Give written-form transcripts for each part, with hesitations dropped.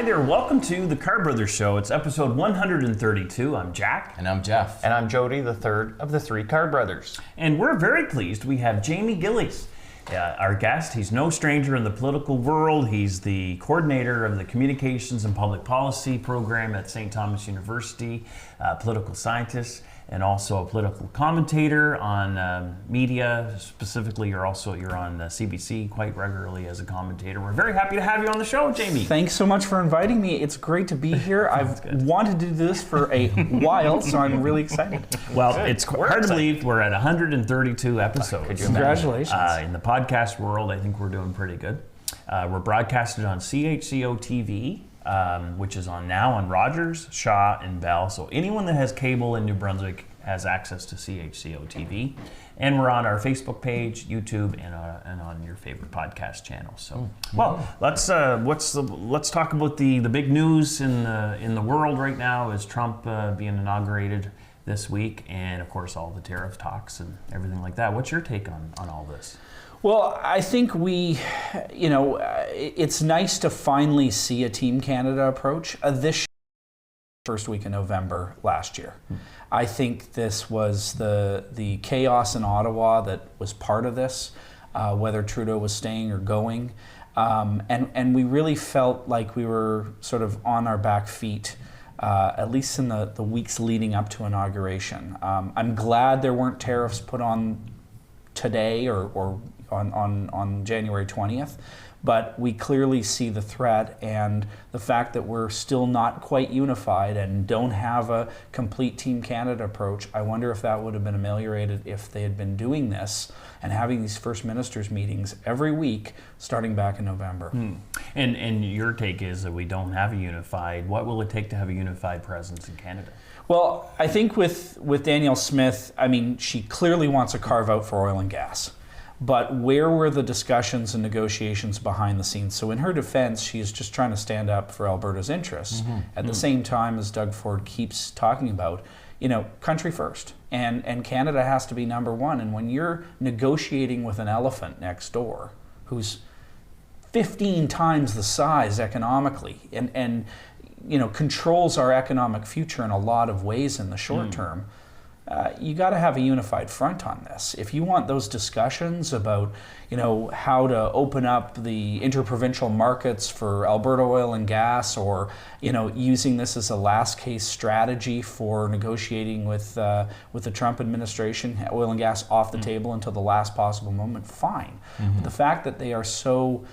there, welcome to the Carr Brothers Show. It's episode 132. I'm Jack. And I'm Jeff. And I'm Jody, the third of the three Carr brothers. And we're very pleased. We have Jamie Gillies, our guest. He's no stranger in the political world. He's the coordinator of the Communications and Public Policy program at St. Thomas University, political scientist, and also a political commentator on media. Specifically, you're on CBC quite regularly as a commentator. We're very happy to have you on the show, Jamie. Thanks so much for inviting me. It's great to be here. I've wanted to do this for a while, so I'm really excited. Well, it's hard to believe we're at 132 episodes. Congratulations. In the podcast world, I think we're doing pretty good. We're broadcasted on CHCO TV. Which is on Rogers, Shaw, and Bell. So anyone that has cable in New Brunswick has access to CHCO TV. And we're on our Facebook page, YouTube, and on your favorite podcast channel. So, well, let's talk about the big news in the world right now is Trump being inaugurated this week, and of course all the tariff talks and everything like that. What's your take on all this? Well, I think it's nice to finally see a Team Canada approach. This first week in November last year. I think this was the chaos in Ottawa that was part of this, whether Trudeau was staying or going. And we really felt like we were sort of on our back feet, at least in the weeks leading up to inauguration. I'm glad there weren't tariffs put on today or on January 20th, but we clearly see the threat and the fact that we're still not quite unified and don't have a complete Team Canada approach. I wonder if that would have been ameliorated if they had been doing this and having these First Ministers meetings every week starting back in November. And your take is that we don't have a unified, what will it take to have a unified presence in Canada? Well, I think with Danielle Smith, I mean, she clearly wants a carve out for oil and gas. But where were the discussions and negotiations behind the scenes? So in her defense, she's just trying to stand up for Alberta's interests. At the same time, as Doug Ford keeps talking about, country first. And Canada has to be number one. And when you're negotiating with an elephant next door, who's 15 times the size economically, and controls our economic future in a lot of ways in the short term, you got to have a unified front on this. If you want those discussions about, how to open up the interprovincial markets for Alberta oil and gas, or, using this as a last case strategy for negotiating with the Trump administration, oil and gas off the table until the last possible moment, fine. But the fact that they are so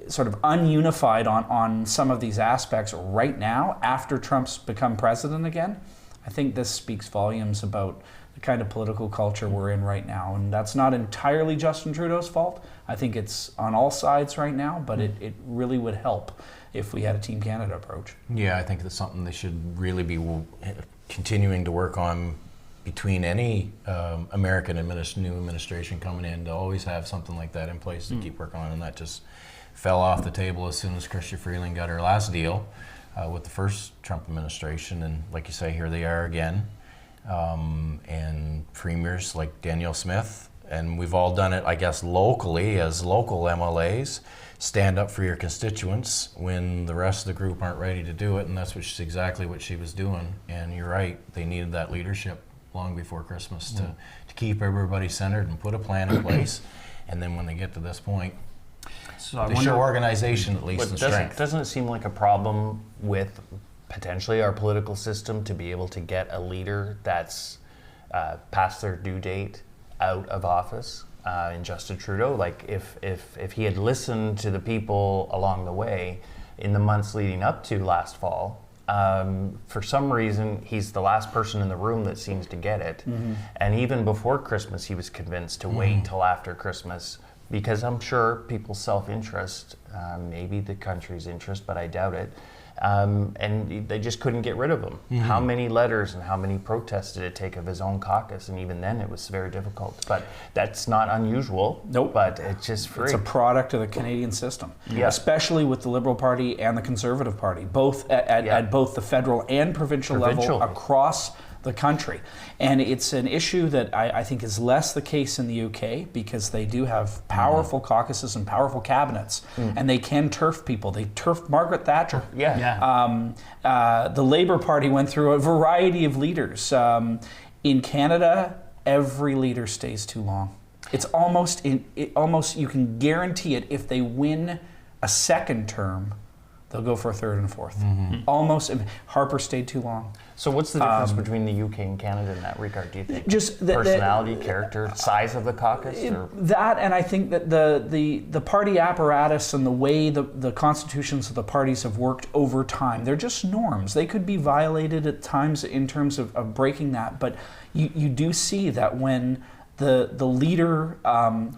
sort of ununified on some of these aspects right now, after Trump's become president again, I think this speaks volumes about the kind of political culture we're in right now. And that's not entirely Justin Trudeau's fault. I think it's on all sides right now, but it really would help if we had a Team Canada approach. Yeah, I think that's something they should really be continuing to work on between any American new administration coming in, to always have something like that in place to keep working on. And that just fell off the table as soon as Chrystia Freeland got her last deal with the first Trump administration, and like you say, here they are again. And premiers like Danielle Smith, and we've all done it, I guess, locally as local MLAs, stand up for your constituents when the rest of the group aren't ready to do it, and that's exactly what she was doing. And you're right, they needed that leadership long before Christmas to keep everybody centered and put a plan in place. And then when they get to this point, they show organization, at least, and strength. Doesn't it seem like a problem with potentially our political system to be able to get a leader that's past their due date out of office in Justin Trudeau? Like if he had listened to the people along the way in the months leading up to last fall, for some reason he's the last person in the room that seems to get it. And even before Christmas, he was convinced to wait till after Christmas, because I'm sure people's self-interest, maybe the country's interest, but I doubt it, and they just couldn't get rid of him. How many letters and how many protests did it take of his own caucus? And even then it was very difficult. But that's not unusual. Nope. But it's just free. It's a product of the Canadian system, especially with the Liberal Party and the Conservative Party, both at both the federal and provincial level across the country. And it's an issue that I think is less the case in the UK because they do have powerful caucuses and powerful cabinets, and they can turf people. They turfed Margaret Thatcher. The Labour Party went through a variety of leaders. In Canada, every leader stays too long. It's almost you can guarantee it. If they win a second term, they'll go for a third and a fourth. Almost. Harper stayed too long. So what's the difference between the UK and Canada in that regard, do you think? Just personality, character, size of the caucus? That, and I think that the party apparatus and the way the constitutions of the parties have worked over time, they're just norms. They could be violated at times in terms of breaking that, but you do see that when the leader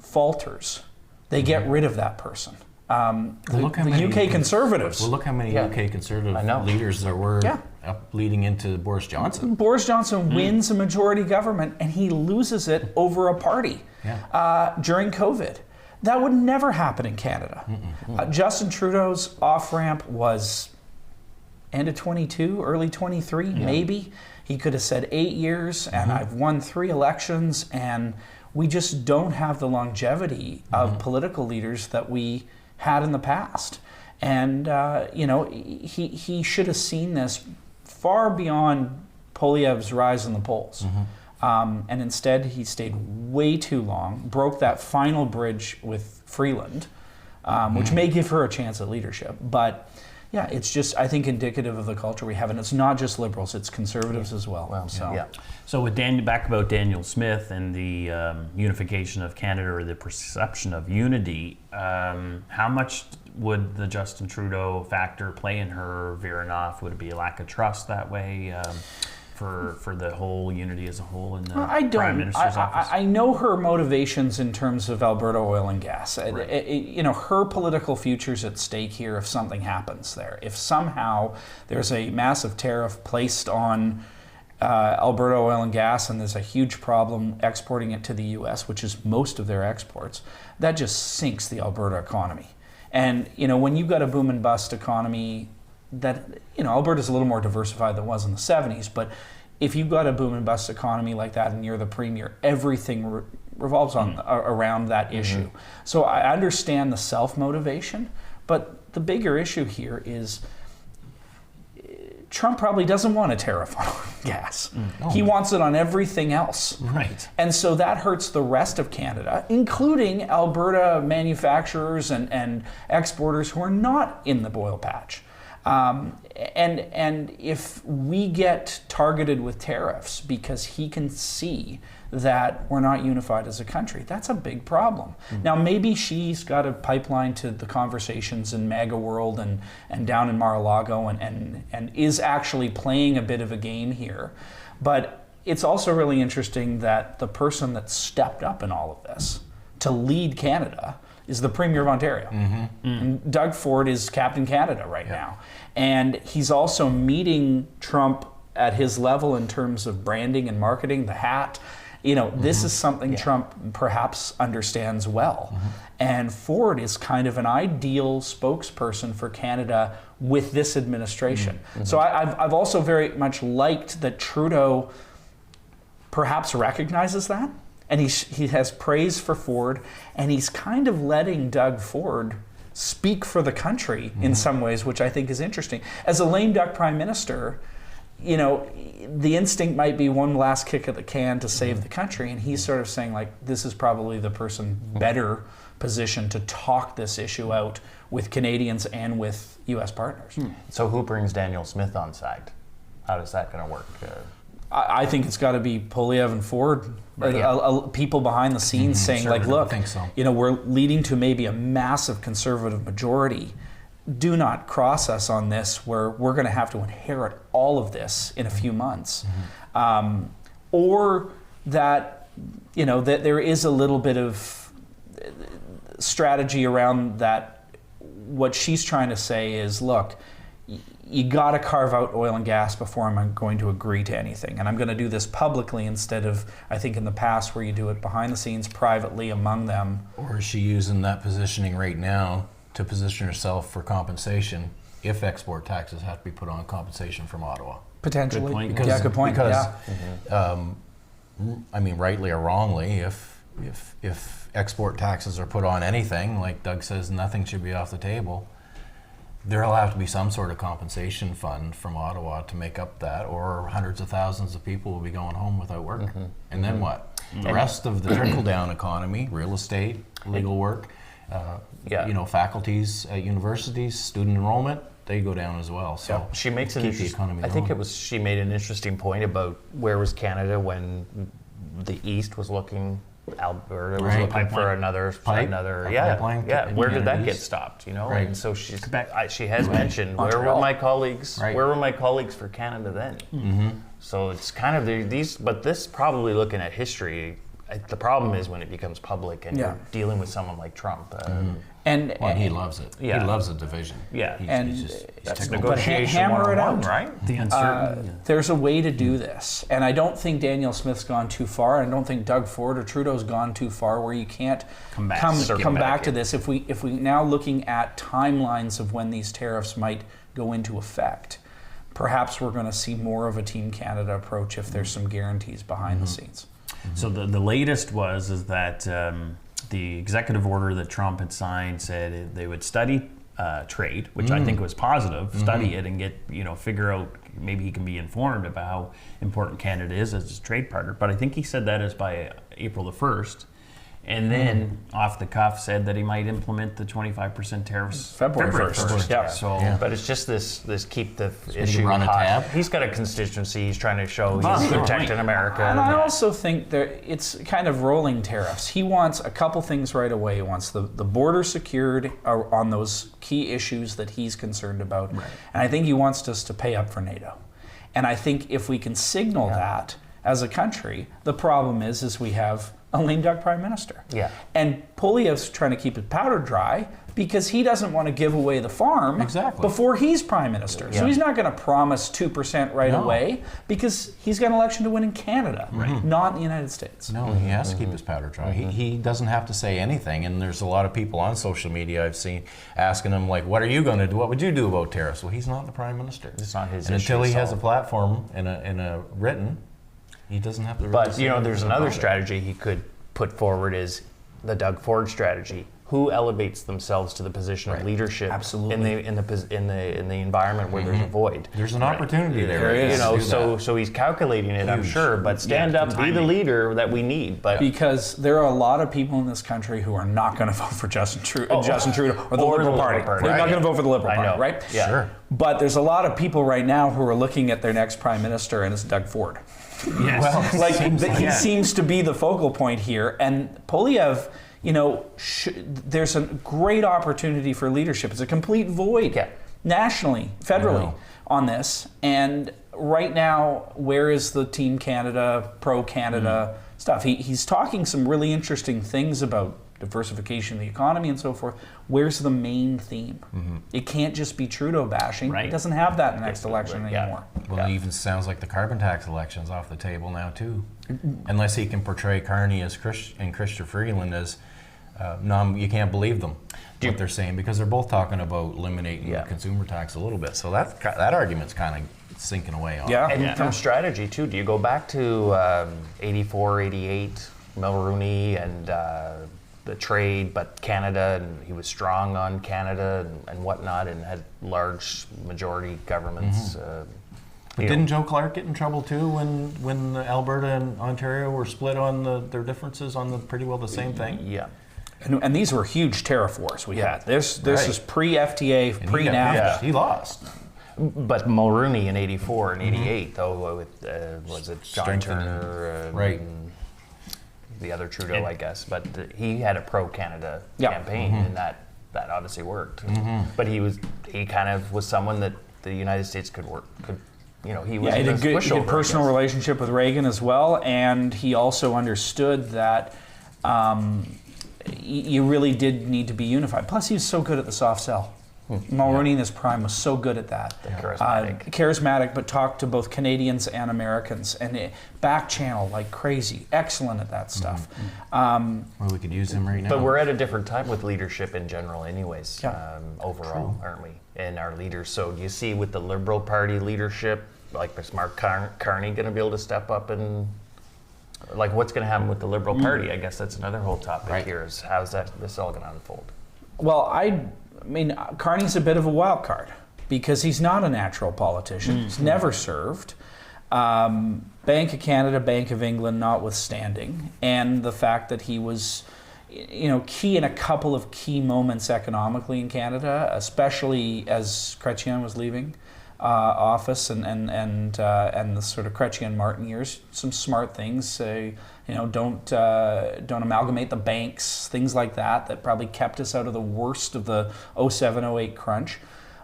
falters, they get rid of that person. The UK Conservatives. Well, look how many UK Conservative leaders there were up leading into Boris Johnson. Boris Johnson wins a majority government, and he loses it over a party during COVID. That would never happen in Canada. Justin Trudeau's off-ramp was end of 22, early 23, maybe. He could have said 8 years, and I've won 3 elections, and we just don't have the longevity of political leaders that we had in the past. And he should have seen this far beyond Poilievre's rise in the polls. And instead he stayed way too long, broke that final bridge with Freeland, which may give her a chance at leadership. But yeah, it's just, I think, indicative of the culture we have. And it's not just Liberals, it's Conservatives as well. So with back about Daniel Smith and the unification of Canada, or the perception of unity, how much would the Justin Trudeau factor play in her veering off? Would it be a lack of trust that way for the whole unity as a whole in the Prime Minister's office? I know her motivations in terms of Alberta oil and gas. Right. Her political future's at stake here if something happens there. If somehow there's a massive tariff placed on Alberta oil and gas, and there's a huge problem exporting it to the U.S., which is most of their exports, that just sinks the Alberta economy. And when you've got a boom and bust economy, that Alberta's a little more diversified than it was in the 70s, but if you've got a boom and bust economy like that and you're the premier, everything revolves around that issue. So I understand the self-motivation, but the bigger issue here is Trump probably doesn't want a tariff on gas. He wants it on everything else. Right. And so that hurts the rest of Canada, including Alberta manufacturers and exporters who are not in the oil patch. And if we get targeted with tariffs because he can see that we're not unified as a country, that's a big problem. Now, maybe she's got a pipeline to the conversations in MAGA world and down in Mar-a-Lago and is actually playing a bit of a game here. But it's also really interesting that the person that stepped up in all of this to lead Canada is the Premier of Ontario. And Doug Ford is Captain Canada right now. And he's also meeting Trump at his level in terms of branding and marketing, the hat. This is something Trump perhaps understands well. And Ford is kind of an ideal spokesperson for Canada with this administration. So I've also very much liked that Trudeau perhaps recognizes that. And he has praise for Ford, and he's kind of letting Doug Ford speak for the country in some ways, which I think is interesting. As a lame duck prime minister, the instinct might be one last kick at the can to save the country, and he's sort of saying, like, this is probably the person better positioned to talk this issue out with Canadians and with U.S. partners. So who brings Daniel Smith on side? How is that going to work? I think it's got to be Poilievre and Ford, people behind the scenes saying, like, look, we're leading to maybe a massive Conservative majority. Do not cross us on this, where we're going to have to inherit all of this in a few months. Or that, that there is a little bit of strategy around that. What she's trying to say is, look, you got to carve out oil and gas before I'm going to agree to anything. And I'm going to do this publicly instead of, I think, in the past where you do it behind the scenes, privately among them. Or is she using that positioning right now to position yourself for compensation if export taxes have to be put on compensation from Ottawa. Potentially. Good point. Yeah, good point. Because, yeah. I mean, rightly or wrongly, if export taxes are put on anything, like Doug says, nothing should be off the table. There'll have to be some sort of compensation fund from Ottawa to make up that, or hundreds of thousands of people will be going home without work. And then what? The rest of the trickle-down economy, real estate, legal work, faculties at universities, student enrollment, they go down as well. So she makes an keep the interesting. economy I think going. she made an interesting point about where was Canada when the East was looking. Alberta was Right. looking for Pipeline. another, A pipeline Where did that Canada get East. stopped? Right. And so she has mentioned Montreal. where were my colleagues? Right. Where were my colleagues for Canada then? So it's kind of these, but this probably looking at history. The problem is when it becomes public and you're dealing with someone like Trump. Well, he loves it. Yeah. He loves the division. Yeah. He's That's tickled. negotiation hammer it 101, out. right? The uncertainty. There's a way to do this, and I don't think Danielle Smith's gone too far. I don't think Doug Ford or Trudeau's gone too far, where you can't Come back. come back to in. this. If we now looking at timelines of when these tariffs might go into effect, perhaps we're going to see more of a Team Canada approach if there's some guarantees behind the scenes. So the latest is that the executive order that Trump had signed said they would study trade, which I think was positive. Study it and get figure out, maybe he can be informed about how important Canada is as a trade partner. But I think he said that is by April the 1st. And then off the cuff said that he might implement the 25% tariffs February 1st. Yeah. So But it's just this keep the issue run a hot. tab. He's got a constituency. He's trying to show he's good protecting point. America. And I also think that it's kind of rolling tariffs. He wants a couple things right away. He wants the border secured on those key issues that he's concerned about. Right. And I think he wants us to pay up for NATO. And I think if we can signal that as a country, the problem is we have a lame duck prime minister. Yeah. And Poilievre's trying to keep his powder dry because he doesn't want to give away the farm before he's prime minister. So he's not going to promise 2% right away because he's got an election to win in Canada, not in the United States. No, he has to keep his powder dry. He doesn't have to say anything. And there's a lot of people on social media I've seen asking him, like, what are you going to do? What would you do about tariffs? Well, he's not the prime minister. It's not his and issue, until he has so- a platform in a written, he doesn't have to really But say there's anything another about it. strategy he could put forward is the Doug Ford strategy. Who elevates themselves to the position of leadership Absolutely. in the environment where there's a void? There's an opportunity there. There is. to do that. So he's calculating it, I'm Huge. sure. But stand up, be the leader that we need. But Because there are a lot of people in this country who are not going to vote for Justin Trudeau or the Or Liberal the Party. Liberal Party. They're not Right. going to vote for the Liberal I Party, know. right? Yeah. Sure. But there's a lot of people right now who are looking at their next prime minister, and it's Doug Ford. yes. Well, Like he yeah. seems to be the focal point here, and Poilievre, there's a great opportunity for leadership. It's a complete void nationally, federally on this. And right now, where is the Team Canada, pro-Canada stuff? He's talking some really interesting things about diversification of the economy and so forth. Where's the main theme? It can't just be Trudeau bashing. Right. It doesn't have that in the next election anymore. Well, it even sounds like the carbon tax election's off the table now too, unless he can portray Carney and Chrystia Freeland as you can't believe them what they're saying, because they're both talking about eliminating the consumer tax a little bit. So that argument's kind of sinking away on. Yeah. And from strategy too, do you go back to 84, 88, Mulroney and the trade, but Canada, and he was strong on Canada and whatnot, and had large majority governments. But didn't Joe Clark get in trouble too when Alberta and Ontario were split on their differences on pretty well the same thing? Yeah. And these were huge tariff wars we had. This is pre-FTA, And pre-NAFTA. he lost. But Mulroney in 84 and 88, though, with, was it John Strengthening. Turner? Right. And the other Trudeau, I guess. But he had a pro-Canada Yeah. campaign, and that obviously worked. But he kind of was someone that the United States could. He was Yeah, he had a the good pushover, personal I guess. relationship with Reagan as well, and he also understood that you really did need to be unified. Plus, he was so good at the soft sell. Mulroney in his prime was so good at that. Charismatic, but talked to both Canadians and Americans, and back channel like crazy. Excellent at that stuff. Well, we could use him right now. But we're at a different time with leadership in general anyways, Yeah. overall, aren't we? And our leaders. So do you see with the Liberal Party leadership, like is Mark Carney going to be able to step up and, like, what's going to happen with the Liberal Party? I guess that's another whole topic here, is how's this all going to unfold? Well, I mean, Carney's a bit of a wild card because he's not a natural politician. He's never served. Bank of Canada, Bank of England notwithstanding, and the fact that he was, key in a couple of key moments economically in Canada, especially as Chrétien was leaving office, and the sort of Chrétien-Martin years. Some smart things, don't amalgamate the banks, things like that probably kept us out of the worst of the 07-08 crunch.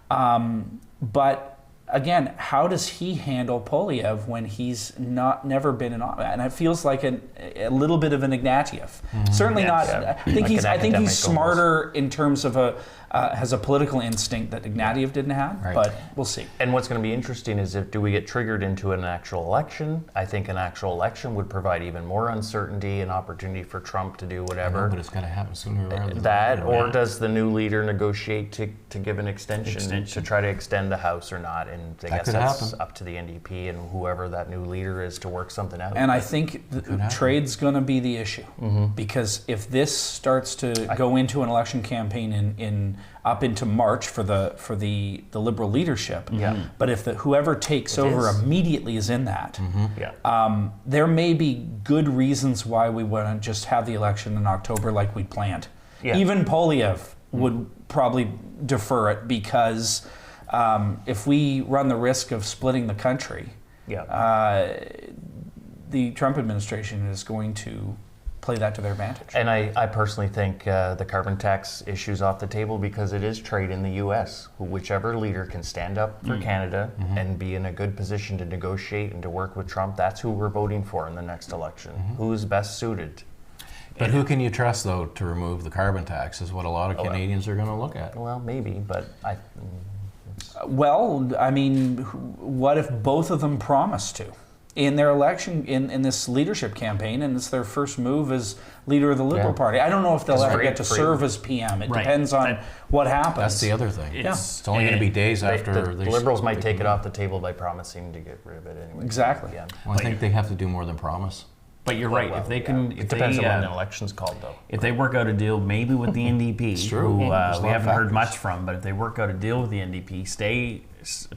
But again, how does he handle Poilievre when he's never been in office? And it feels like a little bit of an Ignatieff. Certainly not. I think he's smarter in terms of has a political instinct that Ignatieff didn't have. But we'll see. And what's going to be interesting is do we get triggered into an actual election? I think an actual election would provide even more uncertainty and opportunity for Trump to do whatever. But it's got to happen sooner rather than that. Or does the new leader negotiate to give an extension to try to extend the House or not? And I guess that's up to the NDP and whoever that new leader is to work something out. And I think trade's going to be the issue, because if this starts to go into an election campaign in up into March for the Liberal leadership, but if whoever takes over immediately is in that, there may be good reasons why we wouldn't just have the election in October like we planned. Even Poilievre would probably defer it because. If we run the risk of splitting the country, the Trump administration is going to play that to their advantage. And I personally think the carbon tax issue's off the table because it is trade in the U.S. Whichever leader can stand up for Canada and be in a good position to negotiate and to work with Trump, that's who we're voting for in the next election. Who's best suited? But who can you trust, though, to remove the carbon tax is what a lot of Canadians are going to look at. Well, maybe, but Well, I mean, what if both of them promise to? In their election, in this leadership campaign, and it's their first move as leader of the Liberal Party. I don't know if they'll ever get to serve as PM. It depends on what happens. That's the other thing. It's only going to be days after. The Liberals might take it off the table by promising to get rid of it anyway. Exactly. Well, I think they have to do more than promise. But you're right. If they can, it depends on when the election's called, though. If they work out a deal, maybe with the NDP, who we haven't heard much from, but if they work out a deal with the NDP,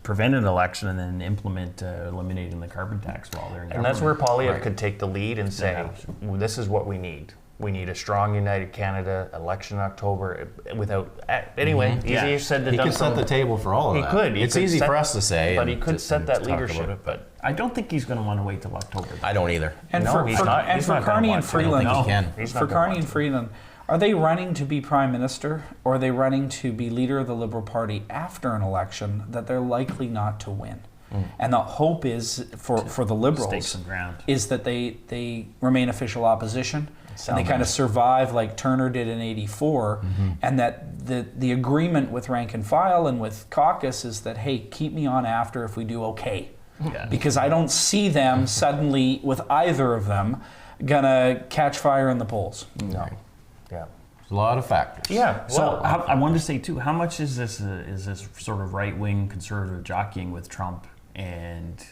prevent an election and then implement eliminating the carbon tax while they're in government. And that's where Poilievre could take the lead and say, "This is what we need. We need a strong, united Canada. Election in October." Without anyway, easier said than done. He could set the table for all of that. He could. It's easy for us to say, but he could set that leadership. But I don't think he's going to want to wait till October. I don't either. And for Carney and Freeland, for Carney and Freeland, are they running to be prime minister, or are they running to be leader of the Liberal Party after an election that they're likely not to win? And the hope is for the Liberals is that they remain official opposition. And they kind of survive like Turner did in '84, and that the agreement with rank and file and with caucus is that, hey, keep me on after if we do okay. Because I don't see them suddenly, with either of them, gonna catch fire in the polls. No. There's a lot of factors. So I wanted to say too, how much is this sort of right-wing conservative jockeying with Trump and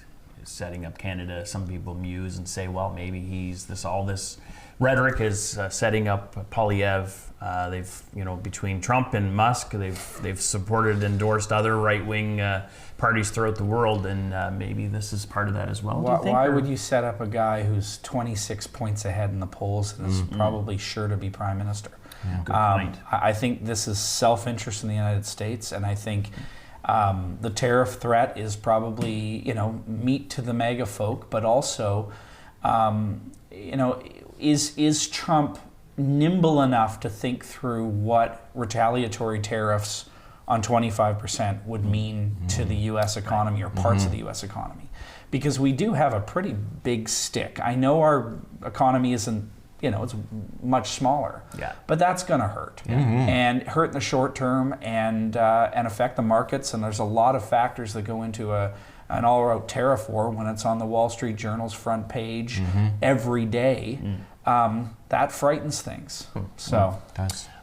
setting up Canada? Some people muse and say, well, maybe all this rhetoric is setting up Poilievre. They've, between Trump and Musk, they've supported and endorsed other right-wing parties throughout the world, and maybe this is part of that as well. Why would you set up a guy who's 26 points ahead in the polls and is probably sure to be prime minister? Good point. I think this is self-interest in the United States, and I think the tariff threat is probably meat to the MAGA folk, but also is Trump nimble enough to think through what retaliatory tariffs on 25% would mean to the U.S. economy or parts of the U.S. economy? Because we do have a pretty big stick. I know our economy isn't it's much smaller. Yeah. But that's going to hurt, and hurt in the short term, and affect the markets. And there's a lot of factors that go into an all-out tariff war when it's on the Wall Street Journal's front page every day. That frightens things. So.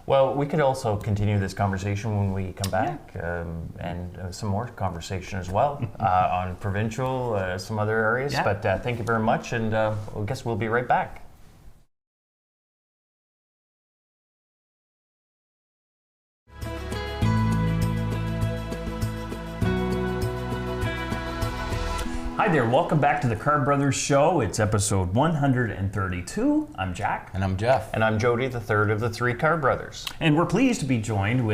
Well, we could also continue this conversation when we come back, and some more conversation as well on provincial, some other areas. Yeah. But thank you very much, and I guess we'll be right back. Hi there, welcome back to the Carr Brothers Show. It's episode 132. I'm Jack. And I'm Jeff. And I'm Jody, the third of the three Carr brothers. And we're pleased to be joined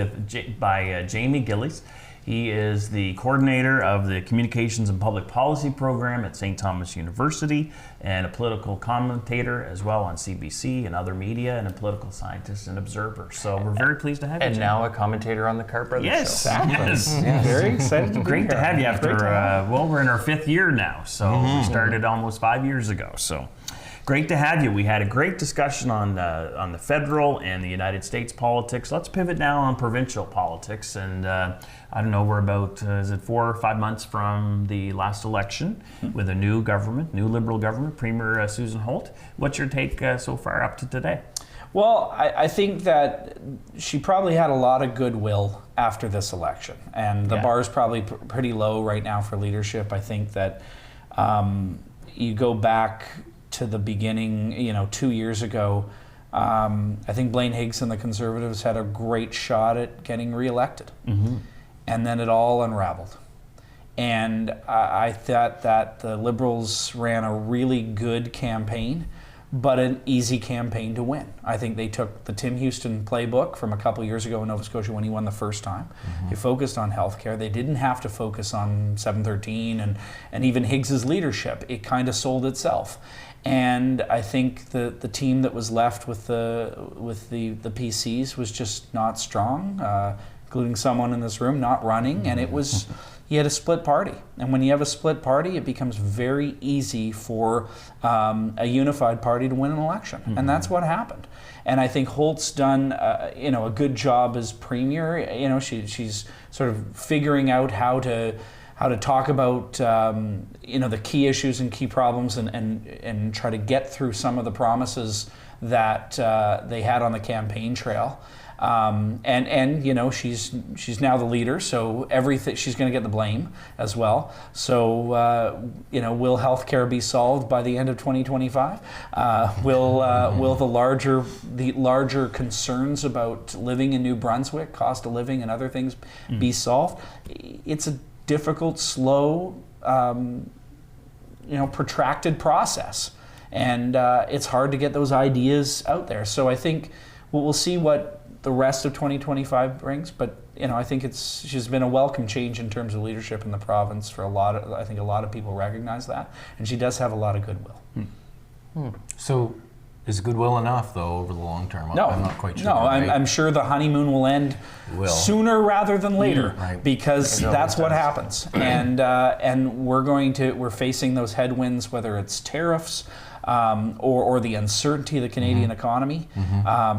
by Jamie Gillies. He is the coordinator of the Communications and Public Policy program at St. Thomas University and a political commentator as well on CBC and other media, and a political scientist and observer. So we're very pleased to have you, And Jamie. now a commentator on the Carr Brothers Yes, Show. yes. Very excited to be Great to here. have you after, Great to have you. we're in our 5th year now. So we started almost 5 years ago. So great to have you. We had a great discussion on the federal and the United States politics. Let's pivot now on provincial politics. And I don't know, we're about, is it 4 or 5 months from the last election with a new government, new Liberal government, Premier Susan Holt. What's your take so far up to today? Well, I think that she probably had a lot of goodwill after this election, and the bar's probably pretty low right now for leadership. I think that you go back to the beginning, 2 years ago, I think Blaine Higgs and the Conservatives had a great shot at getting reelected. And then it all unraveled. And I thought that the Liberals ran a really good campaign, but an easy campaign to win. I think they took the Tim Houston playbook from a couple years ago in Nova Scotia when he won the first time. They focused on healthcare. They didn't have to focus on 713 and even Higgs's leadership. It kind of sold itself. And I think the team that was left with the PCs was just not strong, including someone in this room not running, and it was, you had a split party. And when you have a split party, it becomes very easy for a unified party to win an election. And that's what happened. And I think Holt's done a good job as premier. She's sort of figuring out how to talk about the key issues and key problems and try to get through some of the promises that they had on the campaign trail. She's now the leader, so everything, she's going to get the blame as well. So will healthcare be solved by the end of 2025? Will the larger concerns about living in New Brunswick, cost of living and other things be solved? It's a difficult, slow, protracted process, and it's hard to get those ideas out there. So I think we'll see what the rest of 2025 brings, but I think she's been a welcome change in terms of leadership in the province for I think a lot of people recognize that, and she does have a lot of goodwill. So is goodwill enough, though, over the long term? No, I'm not quite sure. No, I'm sure the honeymoon will end sooner rather than later, because that's what happens. And we're facing those headwinds, whether it's tariffs, or the uncertainty of the Canadian economy,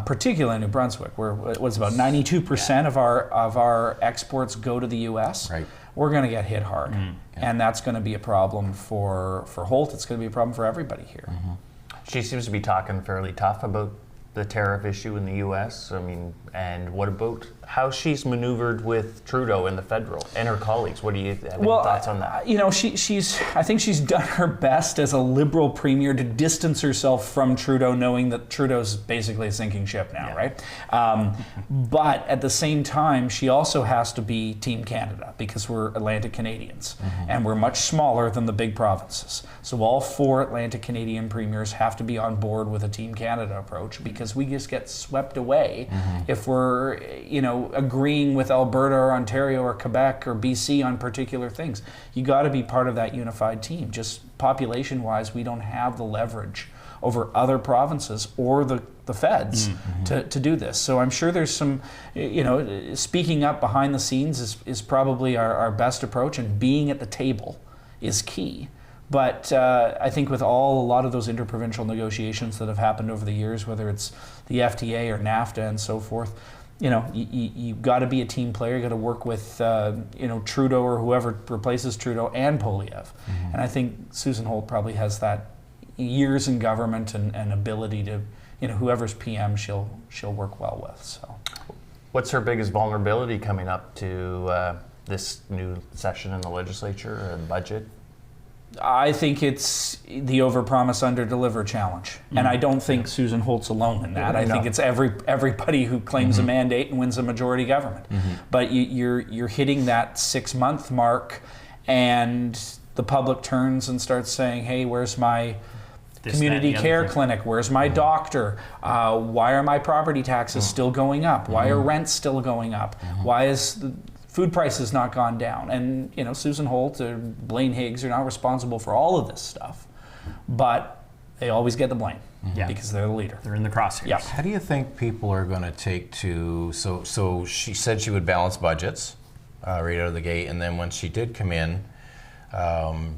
particularly in New Brunswick, where it was about 92% of our exports go to the U.S. Right. We're going to get hit hard, and that's going to be a problem for Holt. It's going to be a problem for everybody here. She seems to be talking fairly tough about the tariff issue in the U.S. And what about how she's maneuvered with Trudeau and the federal and her colleagues? What do you have any thoughts on that? I think she's done her best as a Liberal premier to distance herself from Trudeau, knowing that Trudeau's basically a sinking ship now, right? But at the same time, she also has to be Team Canada, because we're Atlantic Canadians, and we're much smaller than the big provinces. So all 4 Atlantic Canadian premiers have to be on board with a Team Canada approach, because we just get swept away if we're agreeing with Alberta or Ontario or Quebec or BC on particular things. You got to be part of that unified team. Just population wise, we don't have the leverage over other provinces or the feds to do this. So I'm sure there's some, speaking up behind the scenes is probably our best approach, and being at the table is key. But I think with a lot of those interprovincial negotiations that have happened over the years, whether it's the FTA or NAFTA and so forth, you've got to be a team player. You got to work with Trudeau or whoever replaces Trudeau and Poilievre. And I think Susan Holt probably has that years in government and ability to, whoever's PM, she'll work well with. So, what's her biggest vulnerability coming up to this new session in the legislature and budget? I think it's the overpromise, underdeliver challenge, and I don't think Susan Holt's alone in that. I think it's everybody who claims a mandate and wins a majority government. But you're hitting that 6-month mark, and the public turns and starts saying, "Hey, where's my community care clinic? Where's my doctor? Why are my property taxes still going up? Why are rents still going up? Why is the food prices not gone down?" And Susan Holt or Blaine Higgs are not responsible for all of this stuff, but they always get the blame because they're the leader. They're in the crosshairs. Yeah. How do you think people are going to take to, so she said she would balance budgets right out of the gate, and then when she did come in,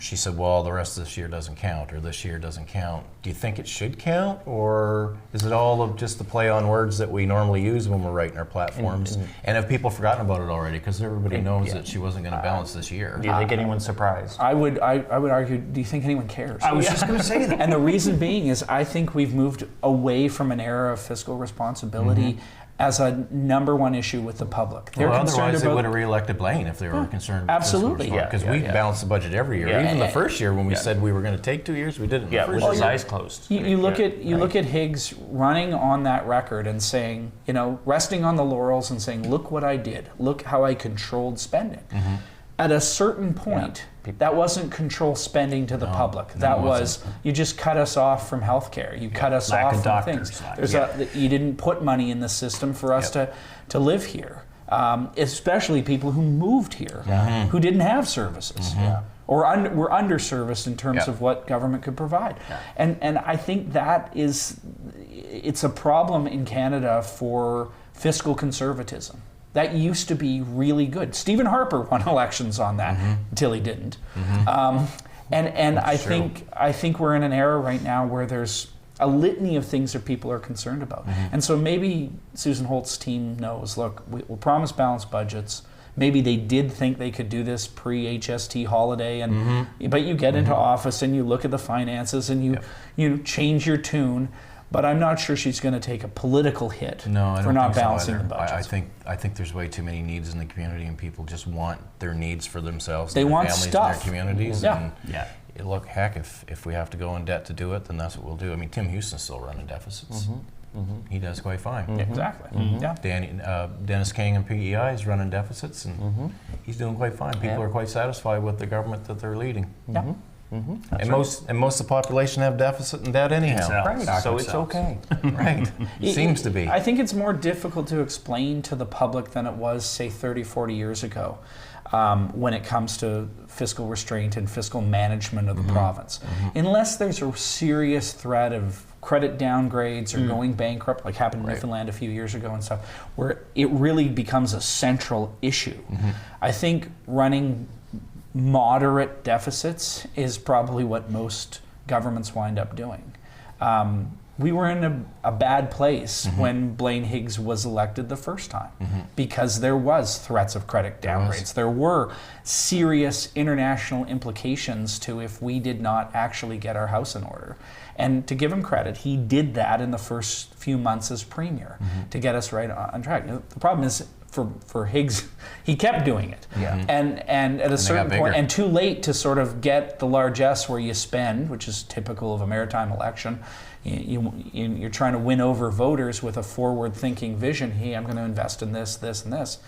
she said, well, the rest of this year doesn't count, or this year doesn't count. Do you think it should count, or is it all of just the play on words that we normally use when we're writing our platforms? And have people forgotten about it already? Because everybody knows that she wasn't going to balance this year. Do you think anyone's surprised? I would argue, do you think anyone cares? I was just going to say that. And the reason being is I think we've moved away from an era of fiscal responsibility as a number one issue with the public. They're concerned otherwise, they about would have reelected Blaine if they were concerned. Absolutely. Because we balanced the budget every year. Even the first year when we said we were going to take 2 years, we didn't. Yeah, with his eyes closed. You look at Higgs running on that record and saying, resting on the laurels and saying, look what I did. Look how I controlled spending. At a certain point, that wasn't control spending to the public. That was, you just cut us off from healthcare. You cut us off from things. You didn't put money in the system for us to live here, especially people who moved here, who didn't have services. Or were underserviced in terms of what government could provide. And I think it's a problem in Canada for fiscal conservatism. That used to be really good. Stephen Harper won elections on that until he didn't. And I think we're in an era right now where there's a litany of things that people are concerned about. And so maybe Susan Holt's team knows, look, we'll promise balanced budgets. Maybe they did think they could do this pre-HST holiday, but you get into office and you look at the finances and you change your tune. But I'm not sure she's going to take a political hit for not balancing the budgets. I think there's way too many needs in the community, and people just want their needs for themselves. They and their want families stuff. And their communities. Yeah. And look, heck, if we have to go in debt to do it, then that's what we'll do. I mean, Tim Houston's still running deficits. He does quite fine. Exactly. Yeah. Dennis King and PEI is running deficits, and he's doing quite fine. People are quite satisfied with the government that they're leading. Yeah. And most of the population have deficit and debt anyhow. Right. So it's okay. Right. It seems to be. I think it's more difficult to explain to the public than it was, say, 30, 40 years ago when it comes to fiscal restraint and fiscal management of the province. Unless there's a serious threat of credit downgrades or going bankrupt, like happened in Newfoundland a few years ago and stuff, where it really becomes a central issue. I think running moderate deficits is probably what most governments wind up doing. We were in a bad place when Blaine Higgs was elected the first time because there was threats of credit downgrades. There were serious international implications to if we did not actually get our house in order. And to give him credit, he did that in the first few months as premier to get us right on track. The problem is, for Higgs, he kept doing it. And at a certain point, and too late to sort of get the largesse where you spend, which is typical of a maritime election. You're trying to win over voters with a forward-thinking vision. Hey, I'm going to invest in this, this, and this.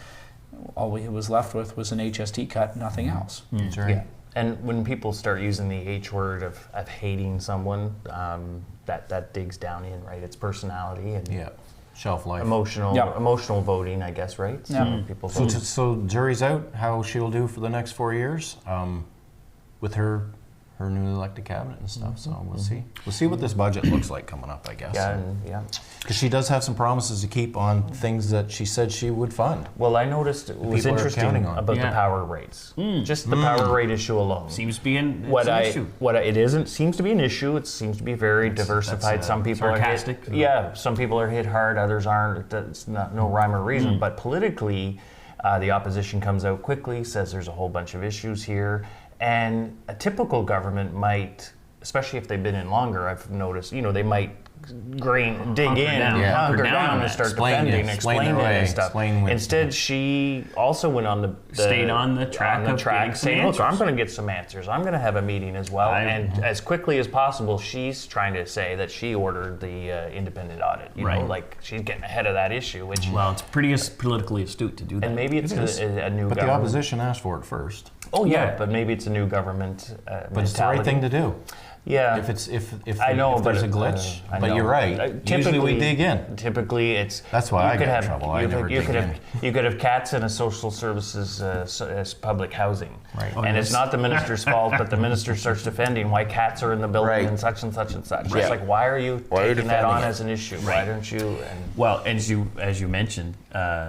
All he was left with was an HST cut, nothing else. That's right. Yeah. And when people start using the H word of hating someone, that digs down in, right? It's personality and shelf life. Emotional voting, I guess, right? Yeah. So people So jury's out how she'll do for the next 4 years with her her newly elected cabinet and stuff. So we'll see. We'll see what this budget looks like coming up, I guess. Yeah. Because she does have some promises to keep on things that she said she would fund. Well, I noticed it was People are interesting counting on. about the power rates. Just the power rate issue alone. Seems to be an issue. It isn't seems to be an issue. It seems to be very diversified. that's, Some people sarcastic. are hit. Yeah, some people are hit hard. Others aren't. It's not no rhyme or reason. But politically, the opposition comes out quickly, says there's a whole bunch of issues here, and a typical government might, especially if they've been in longer, I've noticed, they might dig in, hunker down, and start defending, explaining it and stuff. Instead, she also went on the stayed on the track, saying, "Look, I'm going to get some answers. I'm going to have a meeting as well." And as quickly as possible, she's trying to say that she ordered the independent audit. You know, like she's getting ahead of that issue. Which it's pretty politically astute to do that. And maybe it's a new. But government. the opposition asked for it first. Oh yeah, but maybe it's a new government. But it's the right thing to do. Yeah, if there's a glitch, but you're right. Usually we dig in. Typically, that's why I get in trouble. I never dig in. You could have cats in a social services as public housing, right? And it's not the minister's fault, but the minister starts defending why cats are in the building and such and such and such. It's like, why are you taking that on as an issue? Why don't you? Well, as you mentioned,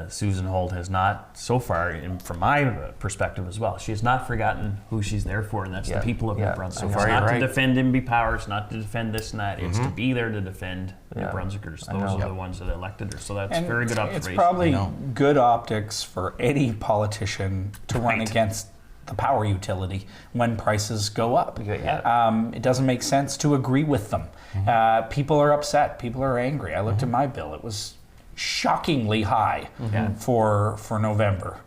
Susan Holt has not so far, and from my perspective as well, she has not forgotten who she's there for, and that's the people of New Brunswick. So far, not to defend NB Power, it's not to defend this and that. It's to be there to defend New Brunswickers. Those are the ones that elected her. So that's very good observation. It's probably good optics for any politician to run against the power utility when prices go up. It doesn't make sense to agree with them. People are upset. People are angry. I looked at my bill. It was shockingly high for November.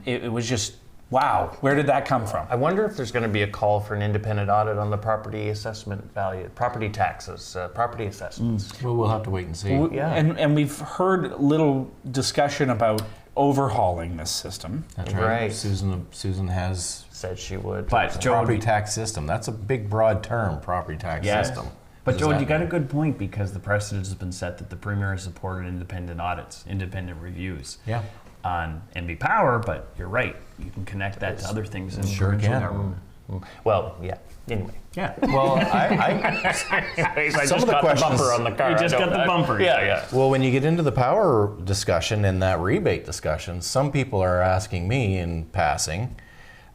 It was just, wow, where did that come from? I wonder if there's going to be a call for an independent audit on the property assessment value, property taxes, property assessments. Well, we'll have to wait and see. And we've heard little discussion about overhauling this system. That's right. Susan has said she would. But property tax system, that's a big, broad term, property tax system. But Jody, you got a good point, because the precedent has been set that the Premier has supported independent audits, independent reviews. On NB Power, but you're right. You can connect that to other things in provincial government. Well, anyway. Yeah. Well, some of the questions. The bumper on the car. You just got the bumper. Yeah. Well, when you get into the power discussion and that rebate discussion, some people are asking me in passing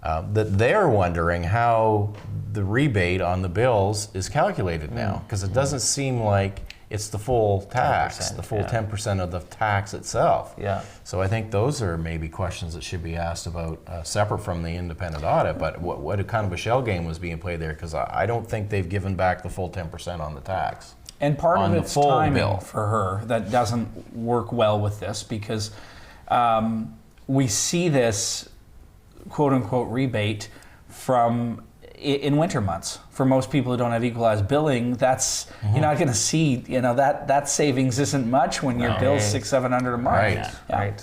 that they're wondering how the rebate on the bills is calculated now, because it doesn't seem like it's the full tax, the full 10% of the tax itself. So I think those are maybe questions that should be asked about separate from the independent audit. But what kind of a shell game was being played there? Because I don't think they've given back the full 10% on the tax. And part of it's timing for her that doesn't work well with this, because we see this quote-unquote rebate in winter months. For most people who don't have equalized billing, that's you're not going to see. That savings isn't much when your bill's $600-700 a month. Right.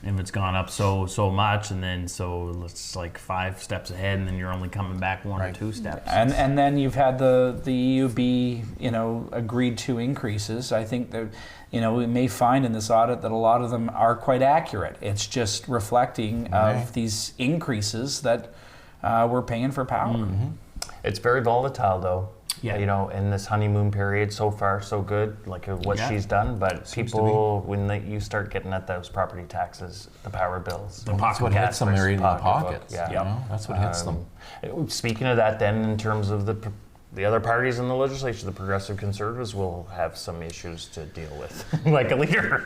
If it's gone up so much, and then it's like 5 steps ahead, and then you're only coming back 1 or 2 steps. And then you've had the EUB agreed to increases. I think that we may find in this audit that a lot of them are quite accurate. It's just reflecting of these increases that we're paying for power. It's very volatile, though. In this honeymoon period, so far so good, like what she's done. But people, when you start getting at those property taxes, the power bills, that's what hits them. They're in the pockets. That's what hits them. Speaking of that, then, in terms of the other parties in the legislature, the Progressive Conservatives will have some issues to deal with, like a leader.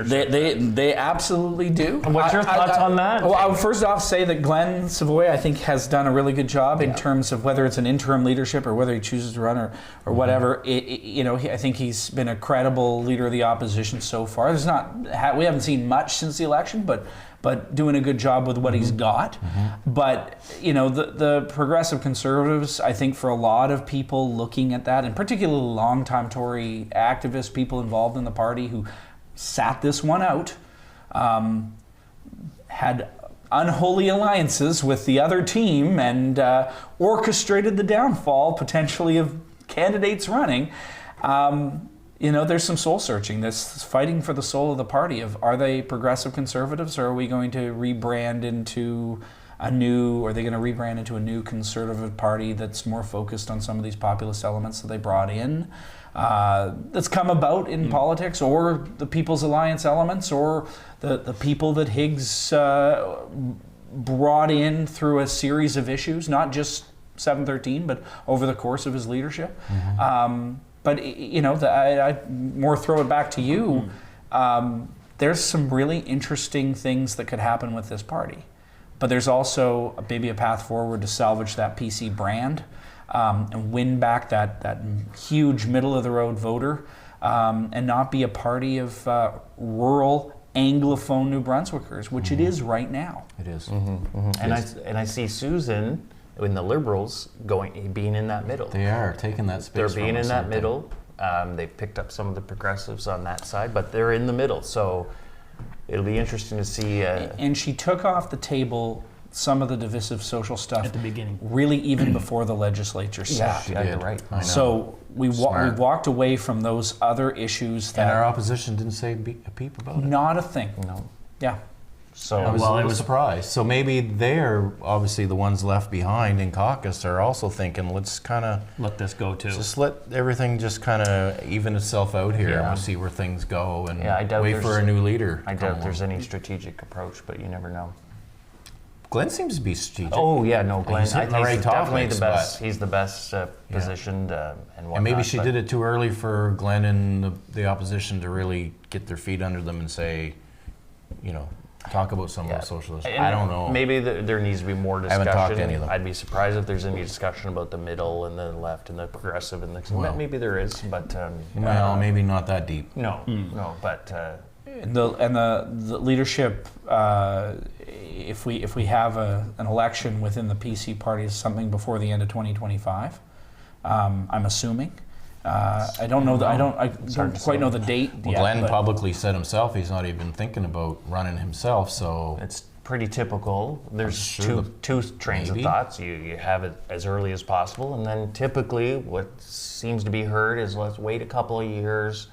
They absolutely do. What's your thoughts on that? Well, I would first off say that Glenn Savoy, I think, has done a really good job in terms of whether it's an interim leadership or whether he chooses to run or whatever. I think he's been a credible leader of the opposition so far. We haven't seen much since the election, but doing a good job with what he's got. But the Progressive Conservatives, I think, for a lot of people looking at that, and particularly longtime Tory activists, people involved in the party who sat this one out, had unholy alliances with the other team and orchestrated the downfall potentially of candidates running. There's some soul searching. This fighting for the soul of the party. Are they Progressive Conservatives, or are we going to rebrand into a new, are they going to rebrand into a new conservative party that's more focused on some of these populist elements that they brought in, that's come about in politics, or the People's Alliance elements, or the people that Higgs brought in through a series of issues, not just 713, but over the course of his leadership. But I more throw it back to you. There's some really interesting things that could happen with this party, but there's also maybe a path forward to salvage that PC brand and win back that huge middle of the road voter, and not be a party of rural Anglophone New Brunswickers, which it is right now. It is. And I see Susan in the Liberals being in that middle. They are taking that space. They're from being us, in that aren't they? middle. They've picked up some of the progressives on that side, but they're in the middle. So it'll be interesting to see. And she took off the table some of the divisive social stuff At the beginning. really even before the legislature sat. She Yeah, did. you're right. I know. So we Smart. walked away from those other issues And our that opposition didn't say a peep about it. not a thing. No. Yeah. So I was Well, a it little was- surprised. So maybe they're obviously the ones left behind in caucus are also thinking, let's kind of Let this go too. just let everything just kind of even itself out here, and Yeah. we'll see where things go, and Yeah, I doubt wait for there's- a new leader. I to come doubt there's along. any strategic approach, but you never know. Glenn seems to be strategic. Oh yeah, no, Glenn. He's I hitting think the right he's definitely topics, the best. but- He's the best positioned and whatnot. And maybe she but- did it too early for Glenn and the opposition to really get their feet under them and say, talk about some of the socialists. And I don't know. Maybe there needs to be more I discussion. haven't talked to any of them. I'd be surprised if there's any discussion about the middle and the left and the progressive and the. Well. Maybe there is, but Well, maybe not that deep. no, but And the leadership, if we have an election within the PC party, is something before the end of 2025. I'm assuming. I don't know. I don't hard to quite say. know the date Well, yet. Glenn but publicly said himself he's not even thinking about running himself, so it's pretty typical. There's sure two trains maybe. of thoughts. You have it as early as possible, and then typically what seems to be heard is let's wait a couple of years.